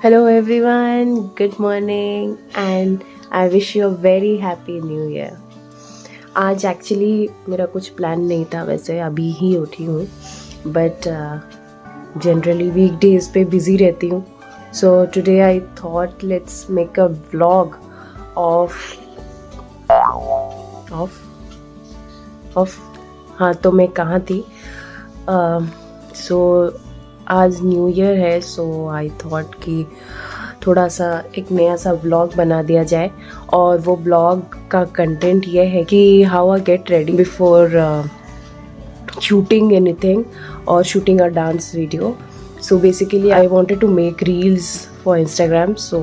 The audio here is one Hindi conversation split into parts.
Hello everyone, good morning and I wish you a very happy new year. आज एक्चुअली मेरा कुछ प्लान नहीं था, वैसे अभी ही उठी हूँ बट जनरली वीकडेज पे बिज़ी रहती हूँ. So today I thought let's make a vlog of of हाँ, तो मैं कहाँ थी. सो आज न्यू ईयर है, सो आई थॉट कि थोड़ा सा एक नया सा ब्लॉग बना दिया जाए. और वो ब्लॉग का कंटेंट ये है कि how I get ready before shooting anything और shooting a dance video. So basically I wanted to make reels for Instagram. So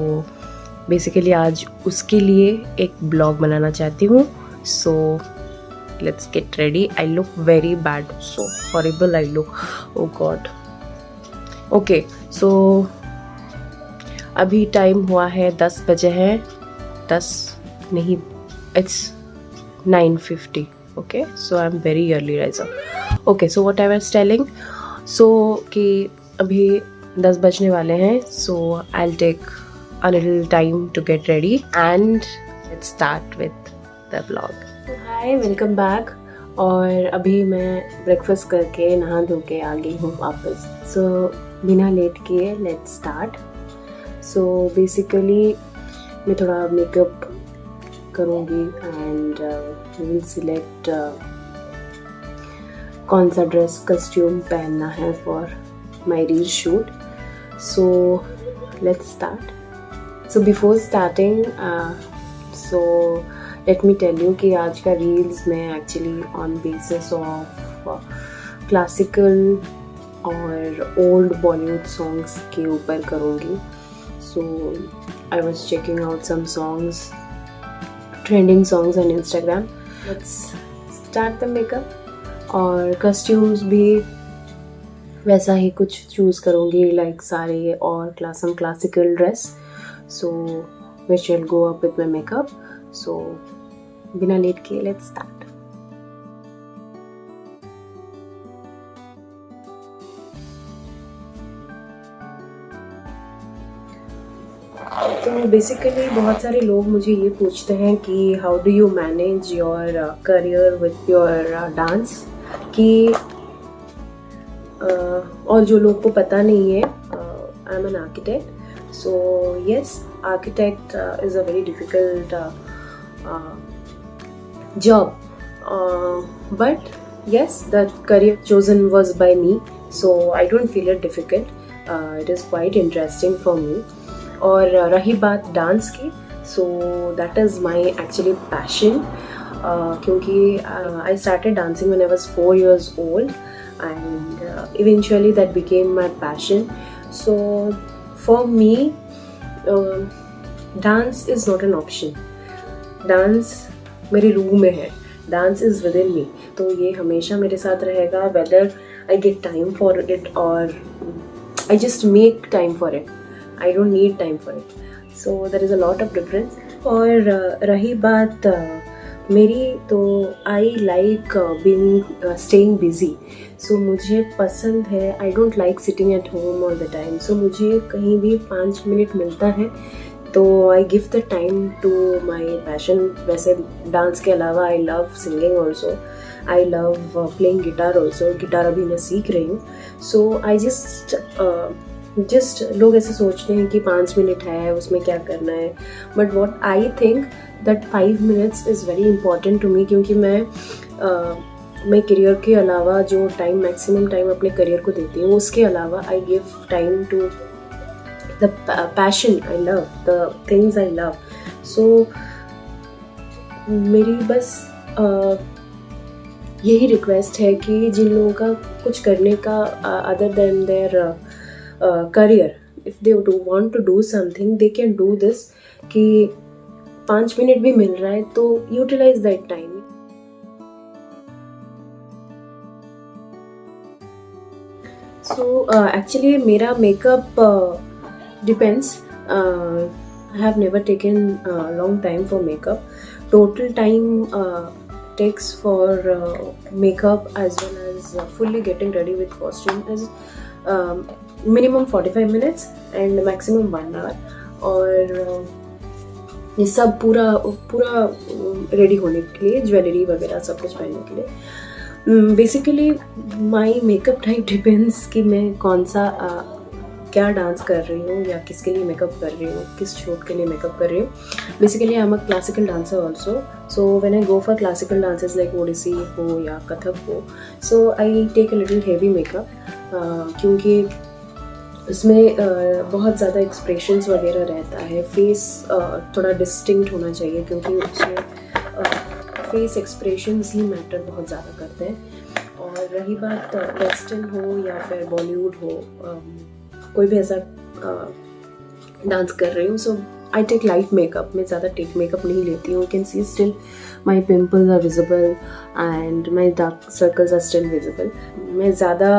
basically आज उसके लिए एक ब्लॉग बनाना चाहती हूँ. So let's get ready. I look very bad, so horrible I look. Oh god. Okay, so अभी टाइम हुआ है 10 बजे हैं. 10 नहीं, it's 9:50. Okay, so I am very early riser. Okay, so what I was telling, so कि अभी 10 बजने वाले हैं. So I will take a little time to get ready and let's start with the blog. Hi, welcome back. और अभी मैं ब्रेकफास्ट करके नहा धो के आ गई हूँ वापस. सो बिना लेट किए लेट्स स्टार्ट. सो बेसिकली मैं थोड़ा मेकअप करूँगी एंड विल सिलेक्ट कौन सा ड्रेस कस्ट्यूम पहनना है for my reel shoot. So let's start. So before starting, so let me tell you कि आज का रील्स मैं actually on basis of classical और ओल्ड बॉलीवुड सॉन्ग्स के ऊपर करूँगी. So I was checking out some songs, trending songs on Instagram. Let's start the makeup. और कस्ट्यूम्स भी वैसा ही कुछ चूज़ करूँगी, लाइक साड़ी और some classical dress. So which will go up with my makeup. So बिना लेट किए लेट्स स्टार्ट. तो बेसिकली बहुत सारे लोग मुझे ये पूछते हैं कि how do you manage your career with your dance. कि और जो लोग को पता नहीं है, I am an architect. So yes, architect is a very difficult job, but yes, the career chosen was by me, so I don't feel it difficult. It is quite interesting for me. और रही बात डांस की, so that is my actually passion. क्योंकि I started dancing when I was 4 years old and eventually that became my passion. So for me, dance is not an option. Dance मेरी रूह में है. Dance is within me. तो ये हमेशा मेरे साथ रहेगा, whether I get time for it और I just make time for it. I don't need time for it. So there is a lot of difference. और रही बात मेरी, तो I like being staying busy. So मुझे पसंद है, I don't like sitting at home all the time. So मुझे कहीं भी 5 मिनट मिलता है तो I give the time to my passion. वैसे डांस के अलावा I love singing also. I love playing guitar also. Guitar अभी मैं सीख रही हूँ. सो आई जस्ट लोग ऐसे सोचते हैं कि 5 मिनट है, उसमें क्या करना है. But what I think that 5 minutes is very important to me. क्योंकि मैं करियर के अलावा जो टाइम, मैक्सिमम टाइम अपने करियर को देती हूँ, उसके अलावा I give time to the passion I love, the things I love. So मेरी बस यही रिक्वेस्ट है कि जिन लोगों का कुछ करने का other than their career, if they want to do something, they can do this. कि 5 मिनट भी मिल रहा है तो utilize that time. So actually मेरा makeup depends. I have never taken a long time for makeup. Total time takes for makeup as well as fully getting ready with costume is minimum 45 minutes and maximum 1 hour. और ये सब पूरा पूरा रेडी होने के लिए, ज्वेलरी वगैरह सब कुछ पहनने के लिए। Basically my makeup type depends कि मैं कौन सा क्या डांस कर रही हूँ या किसके लिए मेकअप कर रही हूँ, किस शूट के लिए मेकअप कर रही हूँ। Basically I am a classical dancer also, so when I go for classical dances like Odissi हो या कथक हो, so I take a little heavy makeup, क्योंकि उसमें बहुत ज़्यादा एक्सप्रेशंस वगैरह रहता है। फेस थोड़ा डिस्टिंक्ट होना चाहिए, क्योंकि उसमें फेस एक्सप्रेशंस ही मैटर बहुत ज़्यादा करते हैं। और रही बात वेस्टर्न हो या फिर बॉलीवुड हो, कोई भी ऐसा डांस कर रही हूँ, so I take light makeup. मैं ज़्यादा टेक मेकअप नहीं लेती हूँ। You can see still my pimples are visible and my dark circles are still visible. मैं ज़्यादा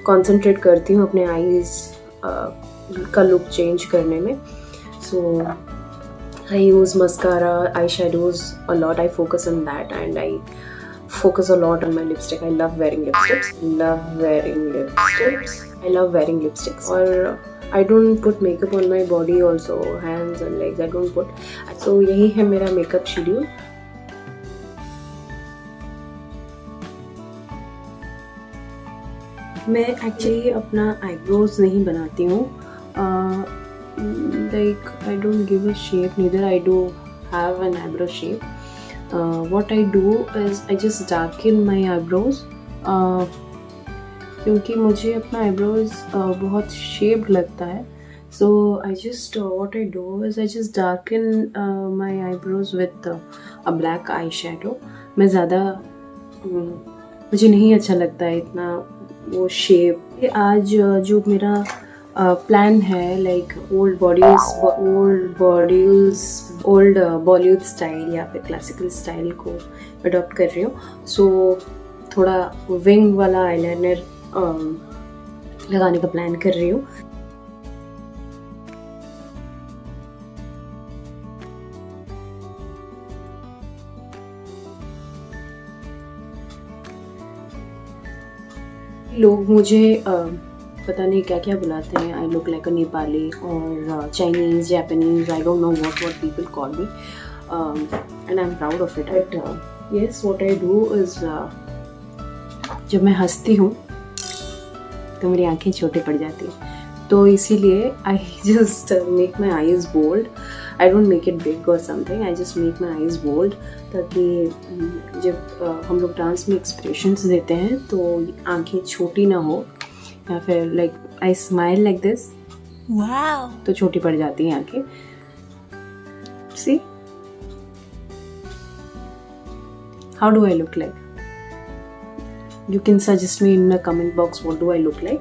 कंसंट्रेट करती हूँ अपने आईज का लुक चेंज करने में। So I use mascara, eye shadows a lot, I focus on that and I focus a lot on my lipstick. I love wearing lipsticks. I love wearing lipsticks. Or I don't put makeup on my body also, hands and legs. I don't put. So यही है मेरा makeup schedule. मैं एक्चुअली अपना आईब्रोज नहीं बनाती हूँ. Like I don't give a shape. Neither I do have an eyebrow shape. What I do is I just darken my eyebrows, क्योंकि मुझे अपना eyebrows बहुत shaped लगता है. So I just what I do is I just darken my eyebrows with a black eyeshadow. मैं ज़्यादा मुझे नहीं अच्छा लगता है इतना वो shape. आज जो मेरा प्लान है, लाइक ओल्ड बॉलीवुड स्टाइल या फिर क्लासिकल स्टाइल को अडॉप्ट कर रही हूँ. सो थोड़ा विंग वाला आईलाइनर लगाने का प्लान कर रही हूँ. लोग मुझे पता नहीं क्या क्या बुलाते हैं. I look like a Nepali और Chinese, Japanese, I don't know what people call me and I am proud of it. But yes, what I do is जब मैं हंसती हूँ तो मेरी आंखें छोटी पड़ जाती हैं. तो इसीलिए I just make my eyes bold. I don't make it big और something, I just make my eyes bold, ताकि जब हम लोग डांस में एक्सप्रेशंस देते हैं तो आंखें छोटी ना हो. या फिर like I smile like this, wow, तो छोटी पड़ जाती हैं आंखें. See how do I look like? You can suggest me in the comment box what do I look like.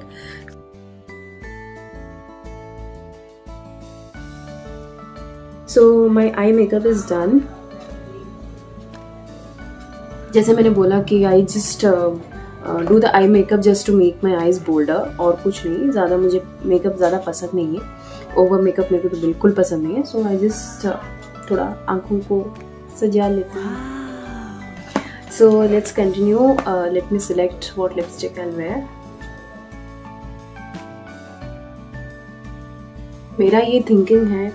So my eye makeup is done. जैसे मैंने बोला कि I just do the eye makeup just to make my eyes bolder, और कुछ नहीं. ज़्यादा मुझे मेकअप ज़्यादा पसंद नहीं है. ओवर मेकअप मेरे को तो बिल्कुल पसंद नहीं है. So I just थोड़ा आँखों को सजा लेती हूँ. So let's continue. Let me select what lipstick I'll wear. मेरा ये thinking है,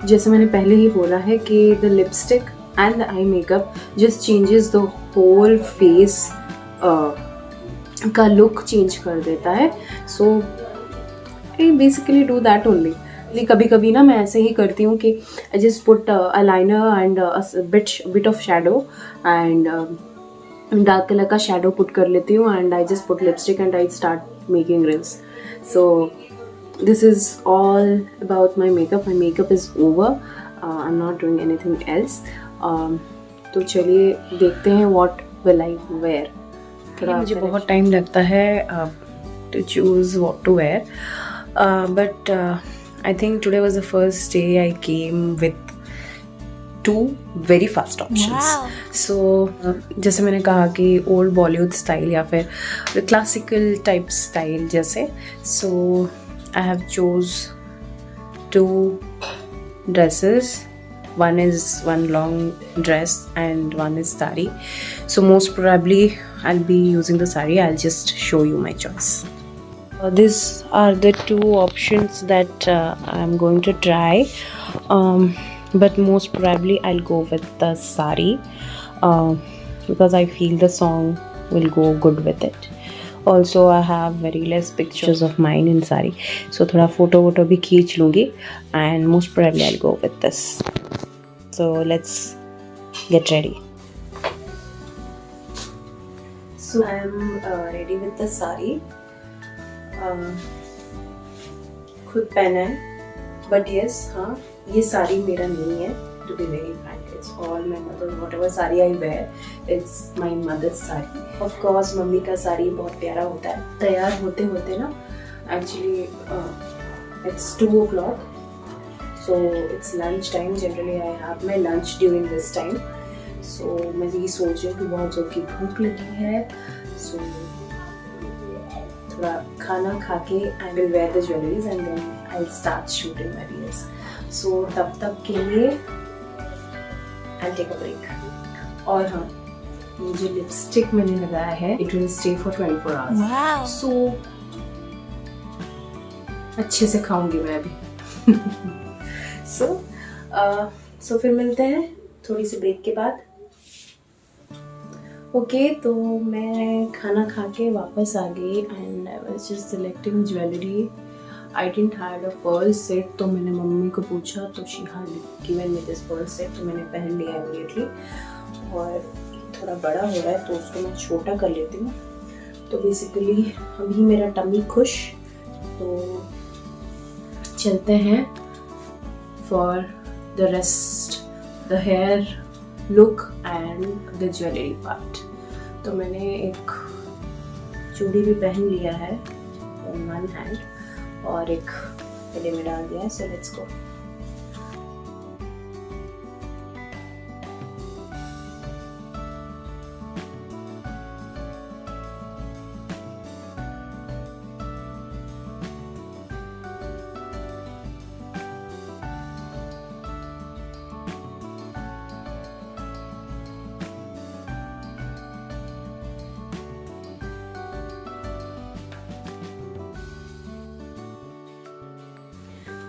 जैसे मैंने पहले ही बोला है, कि the lipstick and the eye makeup just changes the whole face का look change कर देता है. So I basically do that only. कभी कभी ना मैं ऐसे ही करती हूँ कि I just put eyeliner and a bit of shadow and dark colour का शेडो पुट कर लेती हूँ and I just put lipstick and I start making reels. So this is all about my makeup. My makeup is over. I am not doing anything else. तो चलिए देखते हैं व्हाट विल आई वेयर. मुझे बहुत टाइम लगता है to choose what to wear, but I think today was the first day I came with two very fast options. So जैसे मैंने कहा कि ओल्ड बॉलीवुड स्टाइल या फिर क्लासिकल टाइप स्टाइल जैसे. So I have chose two dresses. One is one long dress and one is sari. So most probably I'll be using the sari. I'll just show you my choice. These are the two options that I'm going to try, but most probably I'll go with the sari because I feel the song will go good with it. Also I have very less pictures of mine in sari, so थोड़ा photo भी खींच लूँगी, and most probably I'll go with this. So let's get ready. So I'm ready with the sari. खुद पहना है, बट यस हाँ, ये साड़ी मेरा नहीं है, to be very frank. It's all my mother. Whatever sari I wear, it's my mother's sari. Of course mummy का साड़ी बहुत प्यारा होता है. तैयार होते होते ना, actually it's 2 o'clock, so it's lunch time. Generally I have my lunch during this time. So मैं ये सोच रही हूँ कि बहुत जोर की भूख लगी है, सो थोड़ा खाना खा के I will wear the jewelleries and then I will start shooting my reels. So तब तक के लिए आई टेक अ ब्रेक. और हाँ, ये जो लिपस्टिक मैंने लगाया है, it will stay for 24 hours. So अच्छे से खाऊंगी मैं अभी. सो फिर मिलते हैं थोड़ी सी ब्रेक के बाद. ओके, तो मैं खाना खा के वापस आ गई and I was just selecting jewellery. I didn't have a pearl set, तो मैंने मम्मी को पूछा तो she had given me this pearl set, तो मैंने पहन लिया इमीडिएटली. और थोड़ा बड़ा हो रहा है तो उसको मैं छोटा कर लेती हूँ. तो बेसिकली अभी मेरा टमी खुश, तो चलते हैं for the rest, the hair look and the jewellery part. तो मैंने एक चूड़ी भी पहन लिया है इन वन हैंड और एक गले में डाल दिया है. So let's go.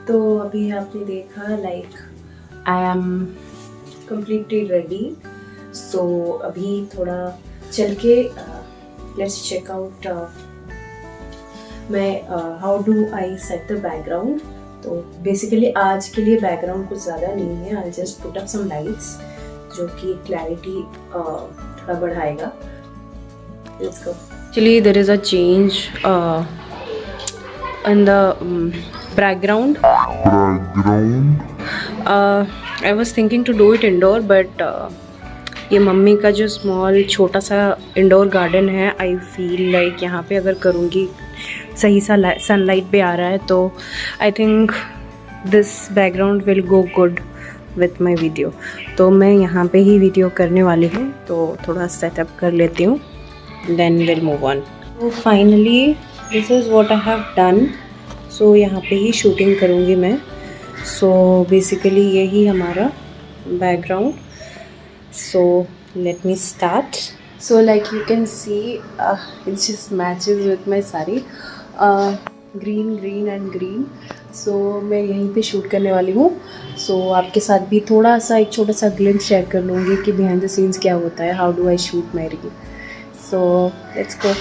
तो अभी आपने देखा, like I am completely ready. So अभी थोड़ा चल के लेट्स चेक आउट मैं how do I set the background. तो बेसिकली आज के लिए बैकग्राउंड कुछ ज़्यादा नहीं है. I just put up some lights जो कि क्लैरिटी थोड़ा बढ़ाएगा. Let's go. Actually there is a change in the background. I was thinking to do it indoor, but ये मम्मी का जो स्मॉल छोटा सा इंडोर गार्डन है, आई फील लाइक यहाँ पे अगर करूँगी, सही सा सनलाइट भी आ रहा है, तो I think this background will go good with my video. तो मैं यहाँ पे ही वीडियो करने वाली हूँ, तो थोड़ा सेटअप कर लेती हूँ, देन विल मूव ऑन. तो finally this is what I have done. So यहाँ पे ही शूटिंग करूँगी मैं. सो बेसिकली यही हमारा background. So let me start. So like you can see it just matches with my sari, green and green. So मैं यहीं पे शूट करने वाली हूँ. सो आपके साथ भी थोड़ा सा एक छोटा सा ग्लिम्स शेयर कर लूँगी कि बिहाइंड द सीन्स क्या होता है, how do I shoot my reel. So let's go.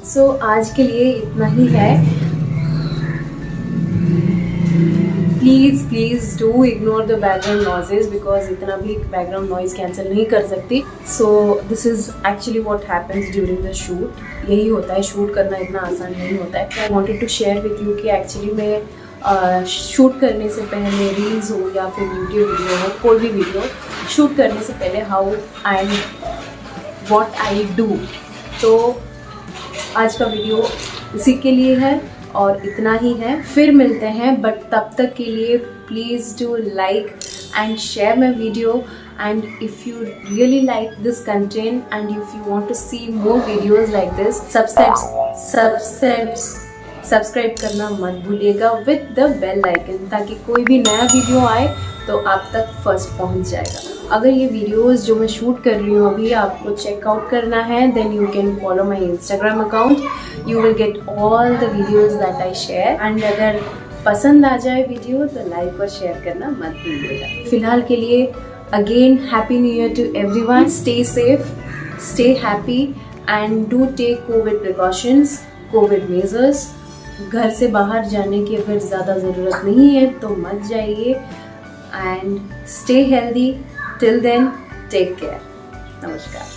So आज के लिए इतना ही है. Please do ignore the background noises, because इतना भी बैकग्राउंड नॉइज कैंसिल नहीं कर सकती. So this is actually what happens during the shoot. यही होता है, शूट करना इतना आसान नहीं होता है. I wanted to share with you कि एक्चुअली मैं शूट करने से पहले, रील्स हो या फिर वीडियो हो, कोई भी वीडियो शूट करने से पहले how and what I do. तो आज का वीडियो इसी के लिए है. और इतना ही है, फिर मिलते हैं, बट तब तक के लिए please do like and share my video, and if you really like this content and if you want to see more videos like this, subscribe करना मत भूलिएगा with the bell icon, ताकि कोई भी नया वीडियो आए तो आप तक फर्स्ट पहुंच जाएगा। अगर ये वीडियोस जो मैं शूट कर रही हूँ अभी आपको चेकआउट करना है, then you can follow my Instagram account, you will get all the videos that I share, and अगर पसंद आ जाए वीडियो तो लाइक और शेयर करना मत भूलिएगा। फिलहाल के लिए again happy new year to everyone, stay safe, stay happy and do take covid precautions, covid measures. घर से बाहर जाने की अगर ज़्यादा ज़रूरत नहीं है तो मत जाइए, and stay healthy. Till then take care. नमस्कार।